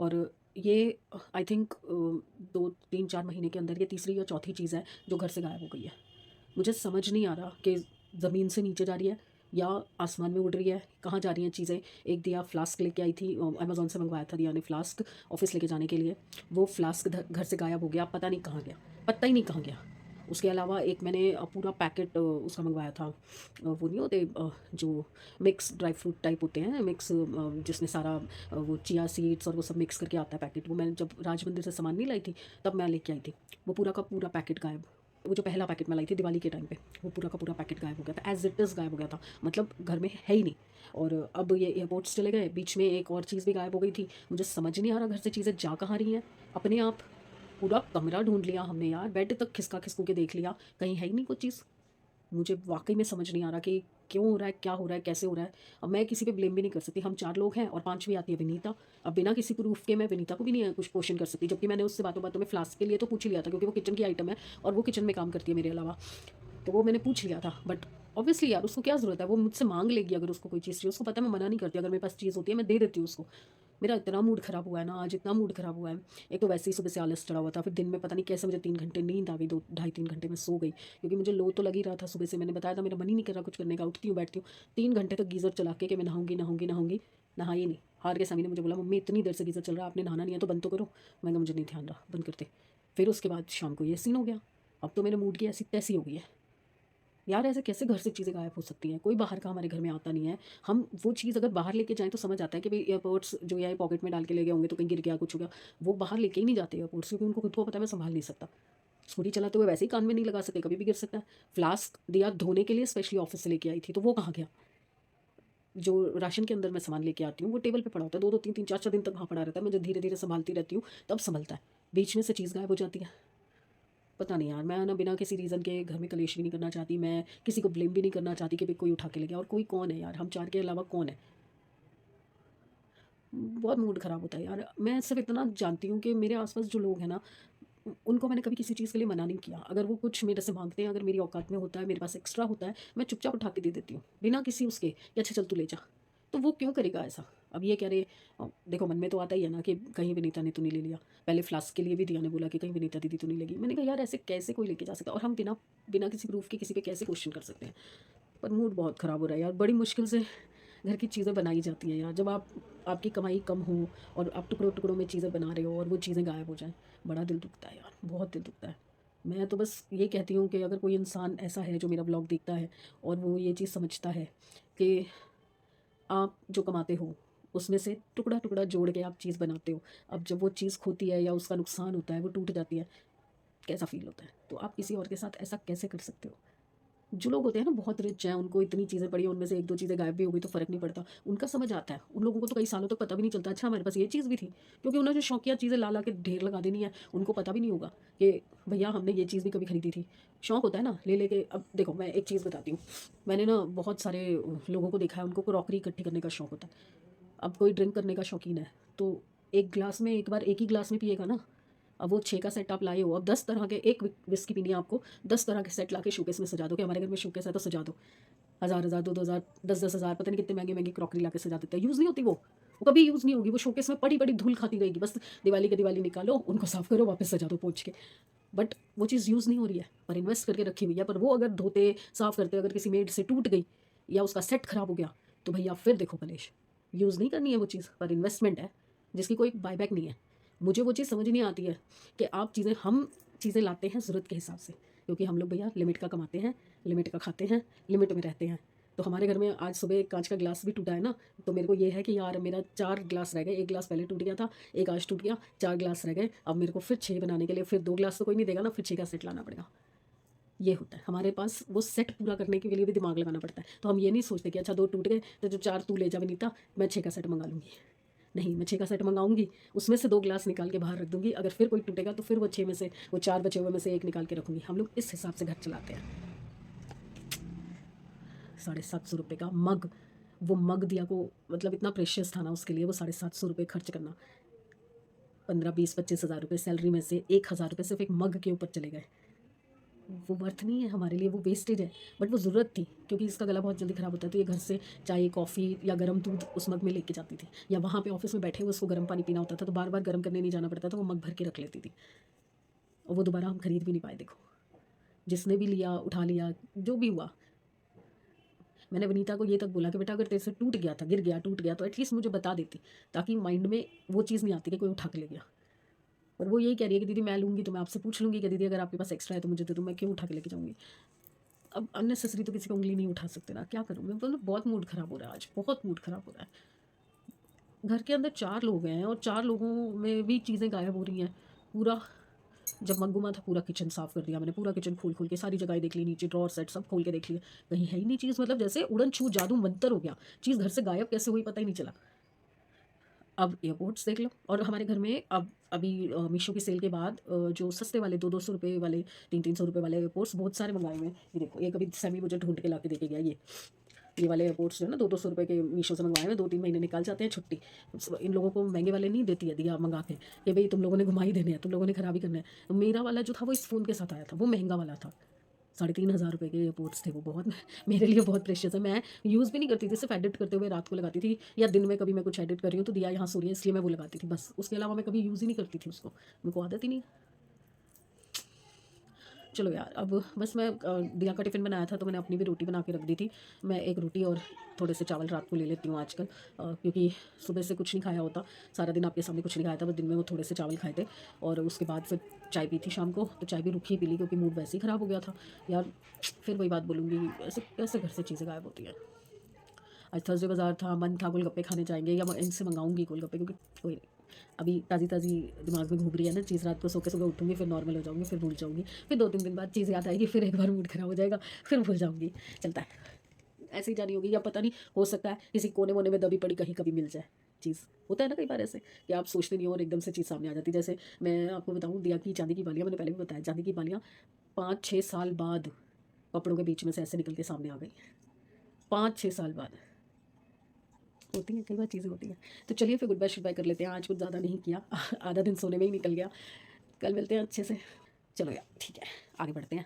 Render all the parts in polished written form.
और ये I think 2 3 4 महीने के अंदर ये तीसरी या चौथी चीज़ है जो घर से गायब हो गई है। मुझे समझ नहीं आ रहा कि ज़मीन से नीचे जा रही है या आसमान में उड़ रही है, कहाँ जा रही हैं चीज़ें। एक दिया फ्लास्क लेके आई थी, अमेज़न से मंगवाया था दिया ने फ्लास्क ऑफ़िस लेके जाने के लिए। वो फ्लास्क घर से गायब हो गया, पता नहीं कहाँ गया, पता ही नहीं कहाँ गया। उसके अलावा एक मैंने पूरा पैकेट उसका मंगवाया था, वो नहीं होते जो मिक्स ड्राई फ्रूट टाइप होते हैं, मिक्स जिसमें सारा वो चिया सीड्स और वो सब मिक्स करके आता है पैकेट। वो मैंने जब राज मंदिर से सामान नहीं लाई थी तब मैं लेके आई थी। वो पूरा का पूरा पैकेट गायब। वो जो पहला पैकेट मैं लाई थी दिवाली के टाइम पे, वो पूरा का पूरा पैकेट गायब हो गया था, एज इट इज़ गायब हो गया था, मतलब घर में है ही नहीं। और अब ये एयरपोर्ट्स चले गए, बीच में एक और चीज़ भी गायब हो गई थी। मुझे समझ नहीं आ रहा घर से चीज़ें जा कहाँ रही हैं अपने आप। पूरा कमरा ढूंढ लिया हमने यार, बेड तक खिसका खिसकू के देख लिया, कहीं है ही नहीं कुछ चीज़। मुझे वाक़ई में समझ नहीं आ रहा कि क्यों हो रहा है, क्या हो रहा है, कैसे हो रहा है। अब मैं किसी पे ब्लेम भी नहीं कर सकती, हम 4 लोग हैं और 5वीं आती है विनीता। अब बिना किसी प्रूफ़ के मैं विनीता को भी नहीं कुछ क्वेश्चन कर सकती, जबकि मैंने उससे बातों-बातों में फ्लास्क के लिए तो पूछ ही लिया था, क्योंकि वो किचन की आइटम है और वो किचन में काम करती है मेरे अलावा। तो वो मैंने पूछ लिया था, बट ऑब्वियसली यार उसको क्या ज़रूरत है, वो मुझसे माँग लेगी अगर उसको कोई चीज़ चाहिए। उसको पता है मैं मना नहीं करती, अगर मेरे पास चीज़ होती है मैं दे देती हूँ उसको। मेरा इतना मूड ख़राब हुआ है ना आज, इतना मूड ख़राब हुआ है। एक तो वैसे ही सुबह से आलस चढ़ा हुआ था, फिर दिन में पता नहीं कैसे मुझे 3 घंटे नींद आ गई, 2 ढाई 3 घंटे मैं सो गई, क्योंकि मुझे लो तो लग ही रहा था सुबह से। मैंने बताया था मेरा मन ही नहीं कर रहा कुछ करने का, उठती हूँ बैठती हूँ 3 घंटे तक गीज़र चला के कि मैं नहाऊँगी नहाऊँगी नहाऊँगी, नहाई नहीं। हार के सामने मुझे बोला मम्मी इतनी देर से गीज़र चल रहा है, आपने नहाना नहीं है तो बंद तो करो। मैंने कहा मुझे नहीं ध्यान रहा, बंद करते। फिर उसके बाद शाम को ये सीन हो गया। अब तो मेरे मूड की ऐसी तैसी हो गई है। यार ऐसे कैसे घर से चीज़ें गायब हो सकती हैं? कोई बाहर का हमारे घर में आता नहीं है। हम वो चीज़ अगर बाहर लेके जाएँ तो समझ आता है कि भई एयरपोड्स जो है पॉकेट में डाल के ले गए होंगे तो कहीं गिर गया, कुछ हो गया। वो बाहर लेके ही नहीं जाते एयरपोड्स, क्योंकि उनको खुद को पता है मैं सँभाल नहीं सकता। स्कूटी चलाते हुए वैसे ही कान में नहीं लगा सकते, कभी भी गिर सकता है। फ्लास्क दिया धोने के लिए स्पेशली ऑफ़िस से लेके आई थी, तो वो कहाँ गया? जो राशन के अंदर मैं सामान लेके आती हूँ वो टेबल पे पड़ा होता है, 2-2 3-3 4-4 दिन तक वहाँ पड़ा रहता है। मैं जब धीरे-धीरे सँभालती रहती हूँ तब सँभलता है। बीच में से चीज़ गायब हो जाती है। पता नहीं यार, मैं ना बिना किसी रीज़न के घर में कलेश भी नहीं करना चाहती, मैं किसी को ब्लेम भी नहीं करना चाहती कि भई कोई उठा के ले गया, और कोई कौन है यार, हम 4 के अलावा कौन है? बहुत मूड ख़राब होता है यार। मैं सिर्फ़ इतना जानती हूँ कि मेरे आस-पास जो लोग हैं ना, उनको मैंने कभी किसी चीज़ के लिए मना नहीं किया। अगर वो कुछ मेरे से माँगते हैं, अगर मेरी औकात में होता है, मेरे पास एक्स्ट्रा होता है, मैं चुपचाप उठा के दे देती हूँ, बिना किसी उसके कि अच्छा चल तू ले जा। तो वो क्यों करेगा ऐसा? अब ये कह रहे देखो मन में तो आता ही है ना कि कहीं विनीता ने तो नहीं ले लिया। पहले फ्लास्क के लिए भी दिया ने बोला कि कहीं विनीता दीदी तो नहीं लेगी। मैंने कहा यार ऐसे कैसे कोई लेके जा सकता है, और हम बिना बिना किसी प्रूफ़ के किसी पे कैसे क्वेश्चन कर सकते हैं? पर मूड बहुत ख़राब हो रहा है यार, बड़ी मुश्किल से घर की चीज़ें बनाई जाती हैं यार। जब आपकी कमाई कम हो और आप टुकड़ों-टुकड़ों में चीज़ें बना रहे हो और वो चीज़ें गायब हो जाएँ, बड़ा दिल दुखता है यार, बहुत दिल दुखता है। मैं तो बस ये कहती हूँ कि अगर कोई इंसान ऐसा है जो मेरा व्लॉग देखता है और वो ये चीज़ समझता है कि आप जो कमाते हो, उसमें से टुकड़ा-टुकड़ा जोड़ के आप चीज़ बनाते हो। अब जब वो चीज़ खोती है या उसका नुकसान होता है, वो टूट जाती है, कैसा फ़ील होता है? तो आप किसी और के साथ ऐसा कैसे कर सकते हो? जो लोग होते हैं ना बहुत रिच हैं, उनको इतनी चीज़ें पड़ी हैं, उनमें से 1-2 चीज़ें गायब भी हो गई तो फ़र्क नहीं पड़ता। उनका समझ आता है। उन लोगों को तो कई सालों तक पता भी नहीं चलता, अच्छा हमारे पास ये चीज़ भी थी। क्योंकि उन्हें जो शौकिया चीज़ें ला-ला के ढेर लगा देनी है, उनको पता भी नहीं होगा कि भैया हमने ये चीज़ भी कभी खरीदी थी। शौक होता है ना ले लेके। अब देखो मैं एक चीज़ बताती हूँ, मैंने ना बहुत सारे लोगों को देखा है, उनको क्रॉकरी इकट्ठी करने का शौक होता है। अब कोई ड्रिंक करने का शौकीन है, तो एक ग्लास में एक बार एक ही ग्लास में पिएगा ना। अब वो 6 का सेट आप लाए हो, अब 10 तरह के, एक व्हिस्की पीनी है आपको, 10 तरह के सेट लाके शोकेस में सजा दो कि हमारे घर में शोकेस है तो सजा दो। 1000-1000 2-2000 10-10 हज़ार पता नहीं कितने महँगी-महँगी क्रॉकरी लाके सजा देते हैं, यूज़ नहीं होती वो। वो कभी यूज़ नहीं होगी, वो शोकेस में पड़ी-पड़ी धूल खाती रहेगी, बस दिवाली के दिवाली निकालो, उनको साफ करो, वापस सजा दो पोंछ के। बट वो चीज़ यूज़ नहीं हो रही है, पर इन्वेस्ट करके रखी हुई है, पर वो अगर धोते, साफ करते अगर किसी मेड से टूट गई या उसका सेट खराब हो गया, तो भैया फिर देखो कलेश। यूज़ नहीं करनी है वो चीज़, पर इन्वेस्टमेंट है, जिसकी कोई बायबैक नहीं है। मुझे वो चीज़ समझ नहीं आती है कि आप चीज़ें हम चीज़ें लाते हैं ज़रूरत के हिसाब से, क्योंकि हम लोग भैया लिमिट का कमाते हैं, लिमिट का खाते हैं, लिमिट में रहते हैं। तो हमारे घर में आज सुबह एक काँच का ग्लास भी टूटा है ना, तो मेरे को ये है कि यार मेरा 4 ग्लास रह गए, 1 ग्लास पहले टूट गया था, 1 आज टूट गया, 4 ग्लास रह गए। अब मेरे को फिर 6 बनाने के लिए फिर 2 ग्लास तो कोई नहीं देगा ना, फिर 6 का सेट लाना पड़ेगा। ये होता है, हमारे पास वो सेट पूरा करने के लिए भी दिमाग लगाना पड़ता है। तो हम ये नहीं सोचते कि अच्छा 2 टूट गए, तो जो 4 तू ले जा विनीता, मैं 6 का सेट मँगा लूँगी। नहीं, मैं 6 का सेट मँगाऊँगी, उसमें से 2 ग्लास निकाल के बाहर रख दूँगी, अगर फिर कोई टूटेगा तो फिर वो 6 में से वो 4 बचे हुए में से 1 निकाल के रखूँगी। हम लोग इस हिसाब से घर चलाते हैं। ₹750 का मग, वो मग दिया को मतलब इतना प्रेशियस था ना उसके लिए वो ₹750 खर्च करना। 15 20 25 हज़ार रुपये सैलरी में से 1,000 रुपये सिर्फ़ एक मग के ऊपर चले गए। वो वर्थ नहीं है हमारे लिए, वो वेस्टेज है। बट वो ज़रूरत थी, क्योंकि इसका गला बहुत जल्दी ख़राब होता है। तो ये घर से चाय, कॉफ़ी या गर्म दूध उस मग में लेके जाती थी, या वहाँ पे ऑफिस में बैठे हुए उसको गर्म पानी पीना होता था, तो बार बार गर्म करने नहीं जाना पड़ता था, वो मग भर के रख लेती थी। और वो दोबारा हम खरीद भी नहीं पाए। देखो, जिसने भी लिया, उठा लिया, जो भी हुआ। मैंने वनीता को ये तक बोला कि बेटा अगर तेरे से टूट गया था, गिर गया, टूट गया, तो एटलीस्ट मुझे बता देती, ताकि माइंड में वो चीज़ नहीं आती कि कोई उठा के ले गया। पर वो यही कह रही है कि दीदी मैं लूँगी तो मैं आपसे पूछ लूँगी कि दीदी अगर आपके पास एक्स्ट्रा है तो मुझे दे दो, मैं क्यों उठा के लेके जाऊँगी। अब अननेसेसरी तो किसी की उंगली नहीं उठा सकते ना, क्या करूँ मैं। मतलब बहुत मूड ख़राब हो रहा है आज, बहुत मूड ख़राब हो रहा है। घर के अंदर 4 लोग हैं और 4 लोगों में भी चीज़ें गायब हो रही हैं। पूरा, जब मग गुमा था पूरा किचन साफ़ कर दिया मैंने, पूरा किचन खोल खोल के सारी जगह देख ली, नीचे ड्रॉर सेट सब खोल के देख लिया, कहीं है ही नहीं चीज़। मतलब जैसे उड़न छू जादू मंतर हो गया, चीज़ घर से गायब कैसे हुई पता ही नहीं चला। अब एयरपोर्ट्स देख लो, और हमारे घर में अब अभी मीशो की सेल के बाद जो सस्ते वाले 200-200 रुपये वाले, 300-300 रुपये वाले एयरपोर्ट्स बहुत सारे मंगाए हुए हैं। ये देखो, एक अभी सैमी मुझे ढूंढ के ला के देके गया, ये वाले एयरपोर्ट्स जो है ना 200-200 रुपये के मीशो से मंगवाए हुए, 2-3 महीने निकाल जाते हैं छुट्टी। इन लोगों को महंगे वाले नहीं देती है दिया मंगा के कि भाई तुम लोगों ने घुमा ही देने हैं, तुम लोगों ने खराब ही करना है। तो मेरा वाला जो था वो इस फ़ोन के साथ आया था, वो महंगा वाला था, 3,500 रुपये के एयरपोर्ट्स थे वो। बहुत मेरे लिए बहुत प्रेशियस है। मैं यूज़ भी नहीं करती थी, सिर्फ एडिट करते हुए रात को लगाती थी, या दिन में कभी मैं कुछ एडिट कर रही हूँ तो दिया यहाँ सो रही है इसलिए मैं वो लगाती थी, बस। उसके अलावा मैं कभी यूज़ ही नहीं करती थी उसको, मेरे को आदत ही नहीं। चलो यार, अब बस मैं दिया का टिफ़िन बनाया था तो मैंने अपनी भी रोटी बना के रख दी थी। मैं एक रोटी और थोड़े से चावल रात को ले लेती हूँ आजकल, क्योंकि सुबह से कुछ नहीं खाया होता, सारा दिन आपके सामने कुछ नहीं खाया था, बस दिन में वो थोड़े से चावल खाए थे। और उसके बाद फिर चाय पी थी शाम को, तो चाय भी रुखी पी ली क्योंकि मूड वैसे ही ख़राब हो गया था यार। फिर वही बात बोलूँगी, ऐसे कैसे घर से चीज़ें गायब होती हैं। आज थर्सडे बाज़ार था, मन था गोलगप्पे खाने जाएंगे, या मैं इनसे मंगाऊंगी गोलगप्पे, क्योंकि कोई नहीं, अभी ताज़ी ताज़ी दिमाग में घूम रही है ना चीज़। रात को सो के सुबह उठूँगी, फिर नॉर्मल हो जाऊँगी, फिर भूल जाऊँगी, फिर 2-3 दिन बाद चीज़ याद आएगी, फिर एक बार मूड ख़राब हो जाएगा, फिर भूल जाऊँगी। चलता है, ऐसे ही जानी होगी, या पता नहीं, हो सकता है किसी कोने वोने में दबी पड़ी कहीं कभी मिल जाए चीज़। होता है ना कई बार ऐसे कि आप सोचते नहीं हो और एकदम से चीज़ सामने आ जाती है। जैसे मैं आपको बताऊँ, दिया की चांदी की बालियाँ, मैंने पहले भी बताया, चांदी की बालियाँ 5-6 साल बाद कपड़ों के बीच में से ऐसे निकल के सामने आ गई, 5-6 साल बाद। होती हैं कई बार चीज़ें होती हैं। तो चलिए फिर गुड बाय शुड बाय कर लेते हैं, आज कुछ ज़्यादा नहीं किया आधा दिन सोने में ही निकल गया। कल मिलते हैं अच्छे से। चलो यार ठीक है, आगे बढ़ते हैं,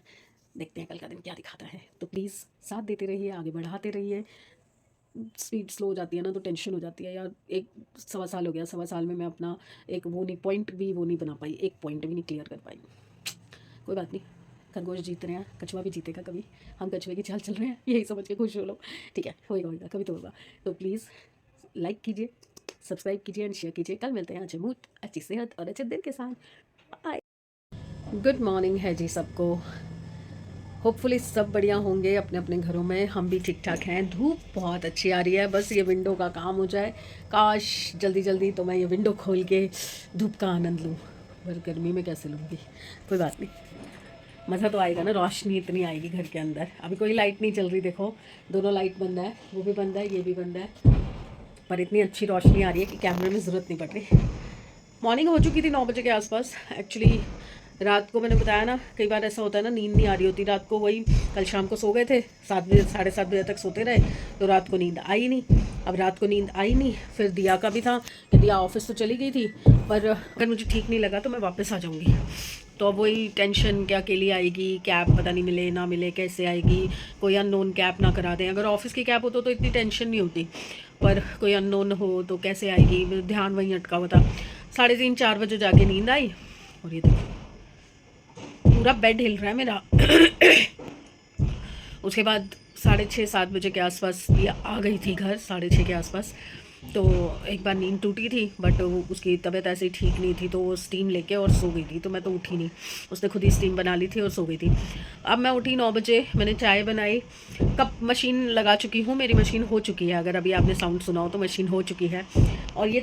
देखते हैं कल का दिन क्या दिखाता है। तो प्लीज़ साथ देते रहिए, आगे बढ़ाते रहिए। स्पीड स्लो हो जाती है ना तो टेंशन हो जाती है यार। 1 सवा साल हो गया, सवा साल में मैं अपना एक वो नहीं, पॉइंट भी वो नहीं बना पाई, एक पॉइंट भी नहीं क्लियर कर पाई। कोई बात नहीं, खरगोश जीत रहे हैं, कछुआ भी जीतेगा कभी, हम कछुए की चाल चल रहे हैं, यही समझ के खुश हो लो। ठीक है, होएगा होएगा, कभी तो होगा। तो प्लीज़ लाइक कीजिए, सब्सक्राइब कीजिए एंड शेयर कीजिए। कल मिलते हैं अच्छे मूड, अच्छी सेहत और अच्छे दिन के साथ। बाय। गुड मॉर्निंग है जी सबको। होपफुली सब बढ़िया होंगे अपने अपने घरों में, हम भी ठीक ठाक हैं। धूप बहुत अच्छी आ रही है, बस ये विंडो का काम हो जाए, काश जल्दी जल्दी, तो मैं ये विंडो खोल के धूप का आनंद लूँ। पर गर्मी में कैसे लूँगी, कोई बात नहीं, मज़ा तो आएगा ना, रोशनी इतनी आएगी घर के अंदर। अभी कोई लाइट नहीं चल रही, देखो दोनों लाइट बंद है, वो भी बंद है, ये भी बंद है, पर इतनी अच्छी रोशनी आ रही है कि कैमरे में ज़रूरत नहीं पड़ रही। मॉर्निंग हो चुकी थी 9 बजे के आसपास। एक्चुअली रात को मैंने बताया ना, कई बार ऐसा होता है ना, नींद नहीं आ रही होती रात को। वही कल शाम को सो गए थे 7 बजे, 7:30 बजे तक सोते रहे, तो रात को नींद आई नहीं। अब रात को नींद आई नहीं, फिर दिया का भी था कि दिया ऑफिस तो चली गई थी, पर अगर मुझे ठीक नहीं लगा तो मैं वापस आ जाऊँगी। तो अब वही टेंशन, क्या अकेली आएगी, कैब पता नहीं मिले ना मिले, कैसे आएगी, कोई अननोन कैब ना करा दें। अगर ऑफिस की कैब हो तो इतनी टेंशन नहीं होती, पर कोई अननोन हो तो कैसे आएगी, ध्यान वहीं अटका हुआ था। 3:30-4 बजे जाके नींद आई, और ये देखो पूरा बेड हिल रहा है मेरा। उसके बाद 6:30-7 बजे के आसपास ये आ गई थी घर, 6:30 के आसपास। तो एक बार नींद टूटी थी, बट उसकी तबीयत ऐसे ही ठीक नहीं थी, तो वो स्टीम लेके और सो गई थी, तो मैं तो उठी नहीं, उसने खुद ही स्टीम बना ली थी और सो गई थी। अब मैं उठी 9 बजे, मैंने चाय बनाई, कप मशीन लगा चुकी हूँ, मेरी मशीन हो चुकी है, अगर अभी आपने साउंड सुना हो तो मशीन हो चुकी है। और ये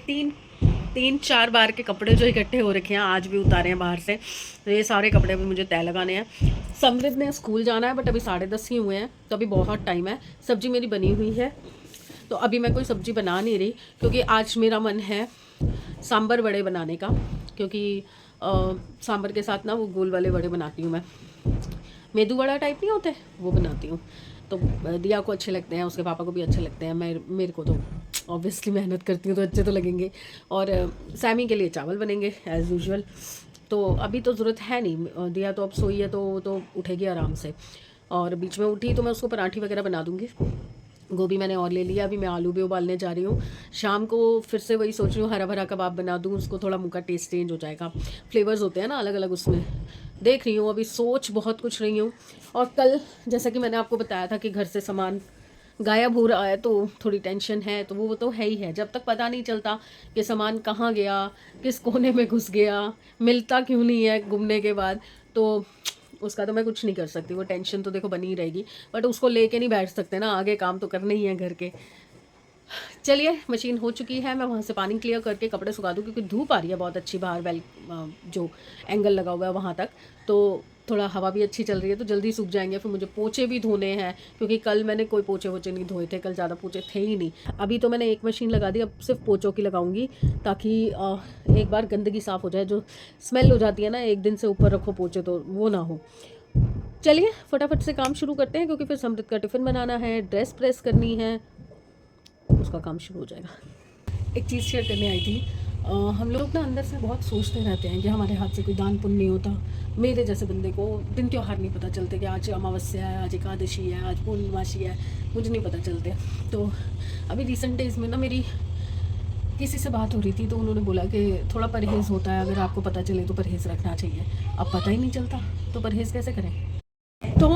3-4 बार के कपड़े जो इकट्ठे हो रखे हैं, आज भी उतारे हैं बाहर से, तो ये सारे कपड़े भी मुझे तय लगाने हैं। समृद्ध ने स्कूल जाना है, बट अभी 10:30 ही हुए हैं, तो अभी बहुत टाइम है। सब्जी मेरी बनी हुई है, तो अभी मैं कोई सब्ज़ी बना नहीं रही, क्योंकि आज मेरा मन है सांभर वड़े बनाने का, क्योंकि सांभर के साथ ना वो गोल वाले वड़े बनाती हूँ मैं, मेदू वड़ा टाइप नहीं होते, वो बनाती हूँ। तो दिया को अच्छे लगते हैं, उसके पापा को भी अच्छे लगते हैं, मेरे को तो ऑब्वियसली मेहनत करती हूँ तो अच्छे तो लगेंगे। और सैमी के लिए चावल बनेंगे एज़ यूजुअल। तो अभी तो ज़रूरत है नहीं, दिया तो अब सोई है तो वो तो उठेगी आराम से। और बीच में उठी तो मैं उसको पराठी वगैरह बना दूँगी। गोभी मैंने और ले लिया, अभी मैं आलू भी उबालने जा रही हूँ। शाम को फिर से वही सोच रही हूँ हरा भरा कबाब बना दूँ, उसको थोड़ा मुँह का टेस्ट चेंज हो जाएगा। फ्लेवर्स होते हैं ना अलग अलग उसमें, देख रही हूँ अभी, सोच बहुत कुछ रही हूँ। और कल जैसा कि मैंने आपको बताया था कि घर से सामान गायब हो रहा है तो थोड़ी टेंशन है, तो वो तो है ही है। जब तक पता नहीं चलता कि सामान कहाँ गया, किस कोने में घुस गया, मिलता क्यों नहीं है घूमने के बाद, तो उसका तो मैं कुछ नहीं कर सकती। वो टेंशन तो देखो बनी ही रहेगी, बट उसको लेके नहीं बैठ सकते ना, आगे काम तो करने ही है घर के। चलिए मशीन हो चुकी है, मैं वहाँ से पानी क्लियर करके कपड़े सुखा दूँ, क्योंकि धूप आ रही है बहुत अच्छी बाहर, जो एंगल लगा हुआ है वहाँ तक, तो थोड़ा हवा भी अच्छी चल रही है तो जल्दी सूख जाएंगे। फिर मुझे पोछे भी धोने हैं, क्योंकि कल मैंने कोई पोछे वोछे नहीं धोए थे, कल ज़्यादा पोछे थे ही नहीं। अभी तो मैंने एक मशीन लगा दी, अब सिर्फ पोछों की लगाऊंगी, ताकि एक बार गंदगी साफ़ हो जाए। जो स्मेल हो जाती है ना एक दिन से ऊपर रखो पोछे, तो वो ना हो। चलिए फटाफट से काम शुरू करते हैं, क्योंकि फिर समृद्ध का टिफ़िन बनाना है, ड्रेस प्रेस करनी है, उसका काम शुरू हो जाएगा। एक चीज़ शेयर करने आई थी। हम लोग ना अंदर से बहुत सोचते रहते हैं कि हमारे हाथ से कोई दान पुण्य नहीं होता। मेरे जैसे बंदे को दिन त्योहार नहीं पता चलते कि आज अमावस्या है, आज एकादशी है, आज पूर्णिमासी है, मुझे नहीं पता चलते। तो अभी रिसेंट डेज़ में ना मेरी किसी से बात हो रही थी, तो उन्होंने बोला कि थोड़ा परहेज़ होता है, अगर आपको पता चले तो परहेज़ रखना चाहिए। अब पता ही नहीं चलता तो परहेज़ कैसे करें। तो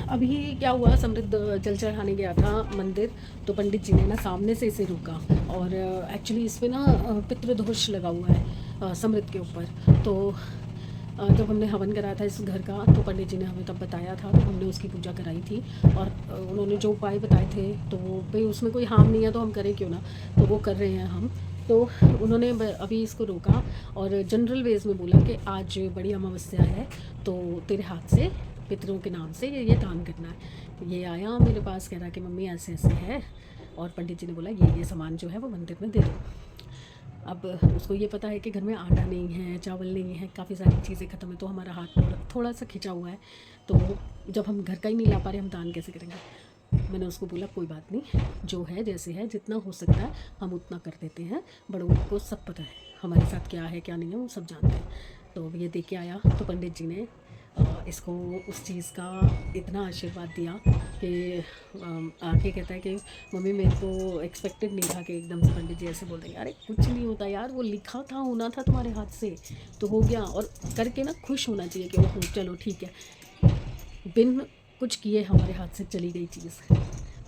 अभी क्या हुआ, समृद्ध जल चढ़ाने गया था मंदिर, तो पंडित जी ने ना सामने से इसे रोका। और एक्चुअली इस पे ना पितृदोष लगा हुआ है समृद्ध के ऊपर। तो जब हमने हवन कराया था इस घर का, तो पंडित जी ने हमें तब बताया था, तो हमने उसकी पूजा कराई थी। और उन्होंने जो उपाय बताए थे, तो वो भाई उसमें कोई हार्म नहीं है तो हम करें क्यों ना, तो वो कर रहे हैं हम। तो उन्होंने अभी इसको रोका और जनरल वेज में बोला कि आज बड़ी अमावस्या है, तो तेरे हाथ से पितरों के नाम से ये दान करना है। ये आया मेरे पास, कह रहा कि मम्मी ऐसे ऐसे है, और पंडित जी ने बोला ये सामान जो है वो मंदिर में दे दो। अब उसको ये पता है कि घर में आटा नहीं है, चावल नहीं है, काफ़ी सारी चीज़ें ख़त्म है, तो हमारा हाथ थोड़ा सा खिंचा हुआ है। तो जब हम घर का ही नहीं ला पा रहे, हम दान कैसे करेंगे। मैंने उसको बोला कोई बात नहीं, जो है जैसे है, जितना हो सकता है हम उतना कर देते हैं। बड़ों को सब पता है हमारे साथ क्या है क्या नहीं है, वो सब जानते हैं। तो ये दे के आया, तो पंडित जी ने इसको उस चीज़ का इतना आशीर्वाद दिया कि आके कहता है कि मम्मी मेरे को एक्सपेक्टेड नहीं था कि एकदम से पंडित जी ऐसे बोल देंगे। अरे कुछ नहीं होता यार, वो लिखा था, होना था तुम्हारे हाथ से तो हो गया। और करके ना खुश होना चाहिए कि ओह चलो ठीक है, बिन कुछ किए हमारे हाथ से चली गई चीज़,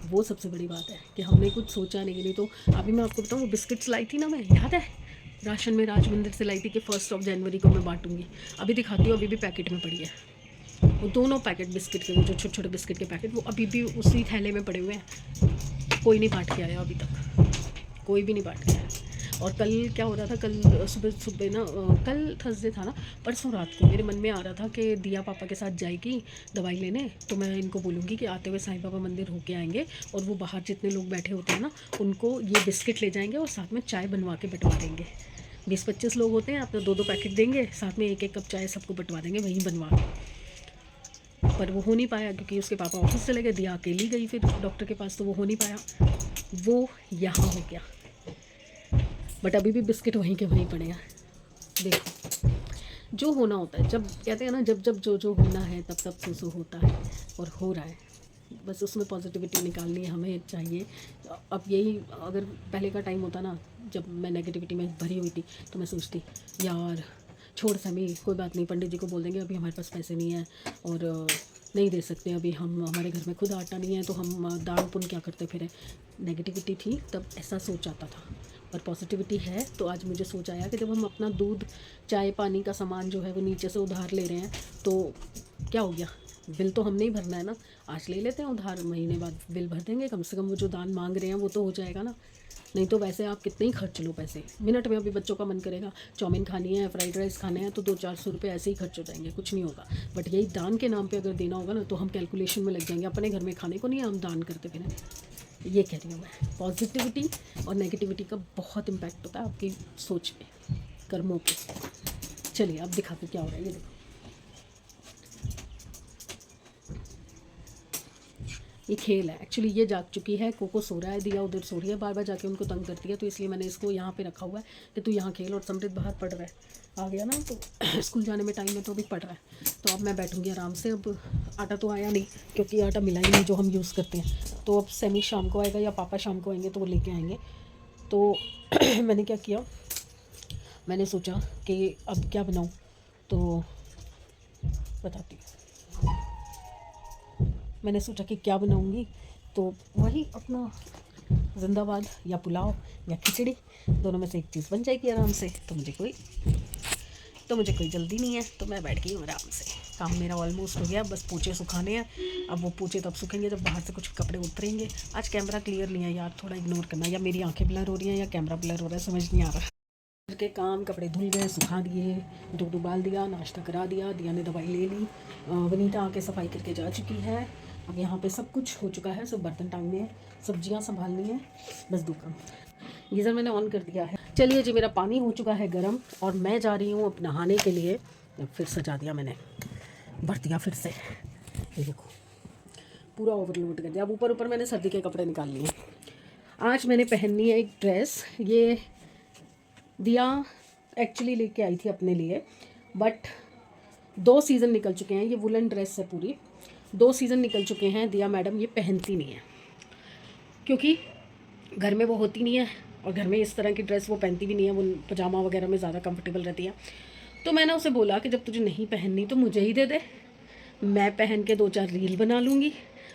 वो सबसे बड़ी बात है कि हमने कुछ सोचा नहीं तो अभी मैं आपको बताऊँ, वो बिस्किट्स लाई थी ना मैं, याद है राशन में राज मंदिर से लाई थी कि 1 जनवरी को मैं बांटूंगी। अभी दिखाती हूँ, अभी भी पैकेट में पड़ी है वो दोनों पैकेट बिस्किट के, वो जो छोटे छोटे बिस्किट के पैकेट, वो अभी भी उसी थैले में पड़े हुए हैं। कोई नहीं बांट के आया अभी तक, कोई भी नहीं बांट के आया। और कल क्या हो रहा था, कल सुबह सुबह ना, कल थर्सडे था ना, परसों रात को मेरे मन में आ रहा था कि दिया पापा के साथ जाएगी दवाई लेने, तो मैं इनको बोलूँगी कि आते हुए साईं बाबा मंदिर होके आएंगे, और वो बाहर जितने लोग बैठे होते हैं ना, उनको ये बिस्किट ले जाएंगे और साथ में चाय बनवा के बंटवा देंगे। 20-25 लोग होते हैं, अपने 2-2 पैकेट देंगे, साथ में 1-1 कप चाय सबको बंटवा देंगे वहीं बनवा के। पर वो हो नहीं पाया, क्योंकि उसके पापा ऑफिस चले गए, दिया अकेली गई फिर डॉक्टर के पास, तो वो हो नहीं पाया। वो यहाँ हो गया, बट अभी भी बिस्किट वहीं के वहीं पड़े हैं। देखो जो होना होता है, जब कहते हैं ना, जब जब जो जो होना है तब तब तो सो होता है, और हो रहा है। बस उसमें पॉजिटिविटी निकालनी हमें चाहिए। अब यही अगर पहले का टाइम होता ना, जब मैं नेगेटिविटी में भरी हुई थी, तो मैं सोचती यार छोड़ समी, कोई बात नहीं, पंडित जी को बोल देंगे अभी हमारे पास पैसे नहीं है और नहीं दे सकते, अभी हम हमारे घर में खुद आटा नहीं है, तो हम दान पुण्य क्या करते फिरें। नेगेटिविटी थी तब ऐसा सोच आता था, और पॉजिटिविटी है तो आज मुझे सोच आया कि जब हम अपना दूध चाय पानी का सामान जो है वो नीचे से उधार ले रहे हैं, तो क्या हो गया, बिल तो हमने ही भरना है ना। आज ले लेते हैं उधार, महीने बाद बिल भर देंगे, कम से कम वो जो दान मांग रहे हैं वो तो हो जाएगा ना। नहीं तो वैसे आप कितने ही खर्च लो पैसे, मिनट में अभी बच्चों का मन करेगा चाउमीन खानी है, फ्राइड राइस खाने हैं, तो 200-400 रुपये ऐसे ही खर्च हो जाएंगे, कुछ नहीं होगा। बट यही दान के नाम पे अगर देना होगा ना, तो हम कैलकुलेशन में लग जाएंगे, अपने घर में खाने को नहीं है, हम दान करते फिर। ये कह रही हूँ मैं, पॉजिटिविटी और नेगेटिविटी का बहुत इम्पैक्ट होता है आपकी सोच पे, कर्मों पे। चलिए अब दिखाते क्या हो रहा है, ये देखो। ये खेल है एक्चुअली। ये जाग चुकी है, कोको सो रहा है, दिया उधर सो रही है, बार बार जाके उनको तंग करती है, तो इसलिए मैंने इसको यहाँ पे रखा हुआ है कि तू यहाँ खेल। और समृद्ध बाहर पढ़ रहा है, आ गया ना तो स्कूल जाने में टाइम है तो अभी पढ़ रहा है। तो अब मैं बैठूँगी आराम से। अब आटा तो आया नहीं क्योंकि आटा मिला ही नहीं जो हम यूज़ करते हैं। तो अब सेमी शाम को आएगा या पापा शाम को आएंगे तो वो लेके आएंगे। तो मैंने क्या किया, मैंने सोचा कि अब क्या बनाऊँ, तो बताती हूँ। मैंने सोचा कि क्या बनाऊंगी, तो वही अपना जिंदाबाद या पुलाव या खिचड़ी, दोनों में से एक चीज़ बन जाएगी आराम से। तो मुझे कोई जल्दी नहीं है, तो मैं बैठ गई हूँ आराम से। काम मेरा ऑलमोस्ट हो गया, बस पोछे सुखाने हैं। अब वो पोछे तब सूखेंगे जब बाहर से कुछ कपड़े उतरेंगे। आज कैमरा क्लियर नहीं है यार, थोड़ा इग्नोर करना, या मेरी आंखें ब्लर हो रही हैं या कैमरा ब्लर हो रहा है, समझ नहीं आ रहा। घर के काम, कपड़े धुल गए, सुखा दिए, दूध उबाल दिया, नाश्ता करा दिया, दिया ने दवाई ले ली, वनीता आके सफाई करके जा चुकी है। अब यहाँ पे सब कुछ हो चुका है, सब बर्तन टांगने हैं, सब्जियाँ संभालनी है, बस दो काम। गीज़र मैंने ऑन कर दिया है। चलिए जी, मेरा पानी हो चुका है गर्म और मैं जा रही हूँ अब नहाने के लिए। फिर सजा दिया मैंने, भर दिया फिर से, ये देखो पूरा ओवरलोड कर दिया। अब ऊपर ऊपर मैंने सर्दी के कपड़े निकाल लिए। आज मैंने पहननी है एक ड्रेस, ये दिया एक्चुअली लेके आई थी अपने लिए, बट 2 सीज़न निकल चुके हैं। ये वुलन ड्रेस है पूरी, 2 सीज़न निकल चुके हैं। दिया मैडम ये पहनती नहीं है क्योंकि घर में वो होती नहीं है, और घर में इस तरह की ड्रेस वो पहनती भी नहीं है, वो पजामा वगैरह में ज़्यादा कंफर्टेबल रहती है। तो मैंने उसे बोला कि जब तुझे नहीं पहननी तो मुझे ही दे दे, मैं पहन के 2-4 रील बना लूँगी,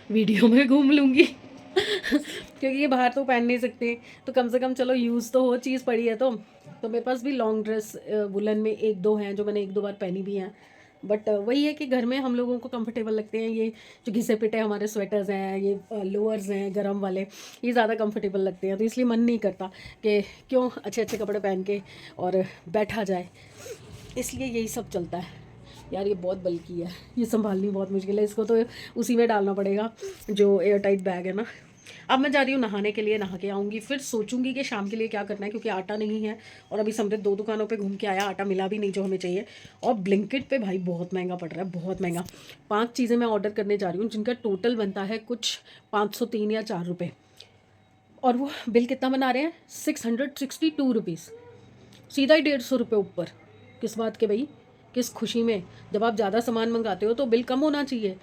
वीडियो में घूम लूँगी क्योंकि ये बाहर तो पहन नहीं सकते, तो कम से कम चलो यूज़ तो हो, चीज़ पड़ी है तो मेरे पास भी लॉन्ग ड्रेस वुलन में 1-2 हैं जो मैंने 1-2 बार पहनी भी हैं। बट वही है कि घर में हम लोगों को कंफर्टेबल लगते हैं ये जो घिसे पिटे हमारे स्वेटर्स हैं, ये लोअर्स हैं गरम वाले, ये ज़्यादा कंफर्टेबल लगते हैं। तो इसलिए मन नहीं करता कि क्यों अच्छे अच्छे कपड़े पहन के और बैठा जाए, इसलिए यही सब चलता है। यार ये बहुत बल्कि है, ये संभालनी बहुत मुश्किल है, इसको तो उसी में डालना पड़ेगा जो एयर टाइट बैग है ना। अब मैं जा रही हूँ नहाने के लिए, नहा के आऊँगी, फिर सोचूंगी कि शाम के लिए क्या करना है, क्योंकि आटा नहीं है। और अभी समृद्ध 2 दुकानों पे घूम के आया, आटा मिला भी नहीं जो हमें चाहिए। और ब्लिंकिट पे भाई बहुत महंगा पड़ रहा है, बहुत महंगा। 5 चीज़ें मैं ऑर्डर करने जा रही हूँ जिनका टोटल बनता है कुछ 503 या 4 रुपये, और वो बिल कितना बना रहे हैं 662 रुपीज़, सीधा ही 150 रुपये ऊपर। किस बात के भाई, किस खुशी में? जब आप ज़्यादा सामान मंगाते हो तो बिल कम होना चाहिए,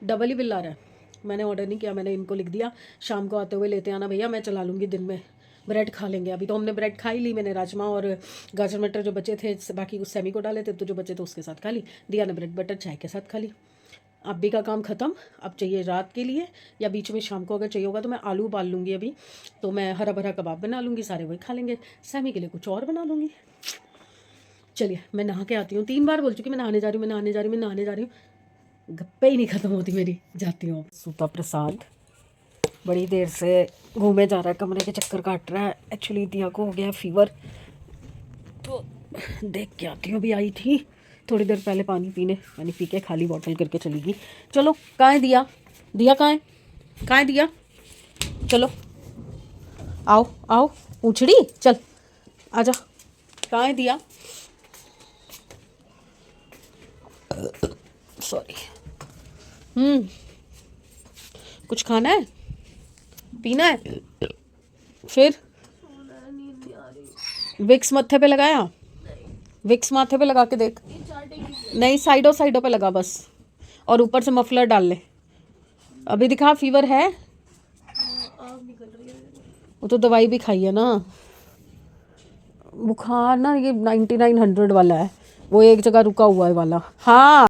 डबल ही बिल आ रहा है। मैंने ऑर्डर नहीं किया, मैंने इनको लिख दिया शाम को आते हुए लेते आना भैया, मैं चला लूँगी, दिन में ब्रेड खा लेंगे। अभी तो हमने ब्रेड खा ही ली, मैंने राजमा और गाजर मटर जो बचे थे, बाकी उस सेमी को डाले थे, तो जो बचे थे उसके साथ खा ली। दिया ने ब्रेड बटर चाय के साथ खा ली। अभी का काम ख़त्म, अब चाहिए रात के लिए, या बीच में शाम को अगर चाहिए होगा तो मैं आलू उबाल लूँगी अभी, तो मैं हरा भरा कबाब बना लूँगी, सारे वही खा लेंगे। सेमी के लिए कुछ और बना लूँगी। चलिए मैं नहा के आती हूँ, 3 बार बोल चुकी मैं नहाने जा रही हूँ, मैं नहाने जा रही हूँ, मैं नहाने जा रही हूँ, गप्पे ही नहीं ख़त्म होती मेरी। जाती हूँ। सूता प्रसाद बड़ी देर से घूमे जा रहा है, कमरे के चक्कर काट रहा है। एक्चुअली दिया को हो गया फीवर, तो देख के आती हूँ। अभी आई थी थोड़ी देर पहले पानी पीने, पानी पी के खाली बॉटल करके चली गई। चलो कहाँ है दिया, दिया कहाँ है दिया, चलो आओ आओ पूछड़ी, चल आजा, कहाँ है दिया, सॉरी। कुछ खाना है, पीना है, फिर विक्स मत्थे पे लगाया, विक्स माथे पे लगा के देख, नहीं साइडों पे लगा बस, और ऊपर से मफलर डाल ले। अभी दिखा, फीवर है, वो तो दवाई भी खाई है ना। बुखार ना ये 9900 वाला है, वो एक जगह रुका हुआ है वाला। हाँ